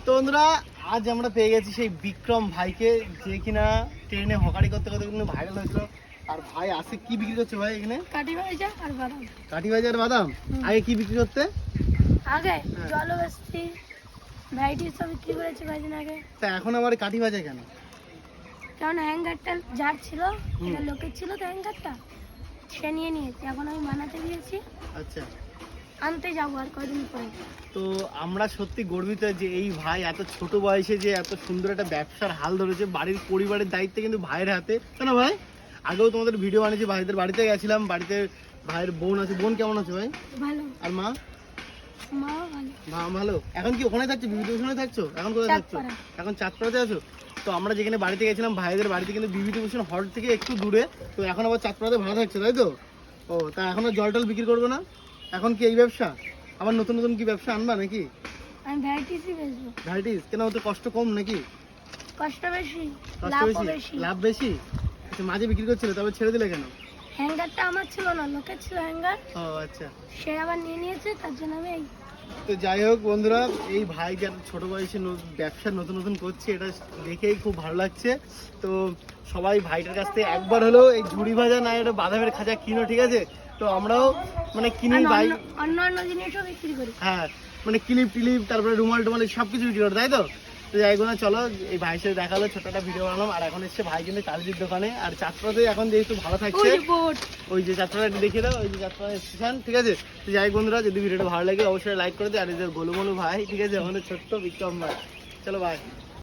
তো বন্ধুরা আজ আমরা পেয়ে গেছি সেই বিক্রম ভাইকে, যে কিনা ট্রেনে হকারি করতে করতে কিন্তু ভাইরাল হয়েছিল। আর ভাই আসে কি বিক্রি করছে ভাই এখানে? কাঠি ভাজা আর বাদাম। কাঠি ভাজা আর বাদাম। আগে কি বিক্রি করতে? আগে জলবেষ্টি ভ্যারাইটি সব বিক্রি করেছে কয়েকদিন আগে। তা এখন আবার কাঠি ভাজা কেন? কারণ হ্যাঙ্গারটা যার ছিল, এটা লোকের ছিল তো হ্যাঙ্গারটা, সে নিয়ে নিয়েছে। এখন আমি বানাতে দিয়েছি, আচ্ছা। আনতে যাবো আর কয়েকদিন পরে। তো আমরা সত্যি গর্বিত যে এই ভাই এত ছোট বয়সে যে এত সুন্দর একটা ব্যবসার হাল ধরেছে। বাড়ির পরিবারের দায়িত্বে কিন্তু ভাইয়ের হাতে, তাই না ভাই? আগেও তোমাদের ভিডিও বানিয়েছি, ভাইদের বাড়িতে গেছিলাম, বাড়িতে ভাইয়ের বোন আছে। বোন কেমন আছে ভাই? ভালো। আর মা? মাও ভালো। মা ভালো। এখন কি ওখানে থাকছো, বিভূতিভূষণে থাকছো? এখন কোথায় থাকছো? এখন চাঁদপাড়াতে আছো। তো আমরা যেখানে বাড়িতে গেছিলাম ভাইদের বাড়িতে কিন্তু বিভূতিভূষণ হল থেকে একটু দূরে, তো এখন আবার চাঁদপাড়াতে ভাড়া থাকছে, তাই তো? ও, তা এখন আর জল টল বিক্রি করবে না? এখন কি এই ব্যবসা? আবার নতুন নতুন কি ব্যবসা আনবা নাকি? আমি ভ্যারাইটিসই বেচবো। ভ্যারাইটিস কেন? ওতে কষ্ট কম নাকি? কষ্ট বেশি, কষ্ট লাভও বেশি? বেশি। লাভ বেশি? আচ্ছা, মাঝে বিক্রি করছিলে তবে ছেড়ে দিলে কেন? হ্যাঙ্গারটা আমার ছিল না, লোকের ছিল হ্যাঙ্গার, ও আচ্ছা। সে আবার নিয়ে নিয়েছে, তার জন্য আমি এই। তো যাই হোক বন্ধুরা, এই ভাই যার ছোট বয়সে ব্যবসা নতুন নতুন করছে, এটা দেখেই খুব ভালো লাগছে। তো সবাই ভাইটার কাছ থেকে একবার হলেও এই ঝুড়ি ভাজা না এটা বাদামের খাজা কিনো, ঠিক আছে? তো আমরাও মানে কিনি আর ভাই। অন্য জিনিসও বিক্রি করি। হ্যাঁ, মানে ক্লিপ টিলিপ, তারপরে রুমাল টুমাল সব কিছু বিক্রি করে, তাই তো? তো যাই হোক না, চলো এই ভাইয়ের সাথে দেখা হলো, ছোট একটা ভিডিও বানালাম। আর এখন এসছে ভাই কিন্তু কালিজির দোকানে। আর চাঁদপাড়াতে এখন যেহেতু ভালো থাকছে, ওই যে চাঁদপাড়া একটু দেখিয়ে দাও, ওই যে চাঁদপাড়া স্টেশন, ঠিক আছে? তো যাই হোক বন্ধুরা, যদি ভিডিওটা ভালো লাগে অবশ্যই লাইক করে দিই। আর এই যে গোলু মোলু ভাই, ঠিক আছে, আমাদের ছোট্ট বিক্রম ভাই। চলো ভাই।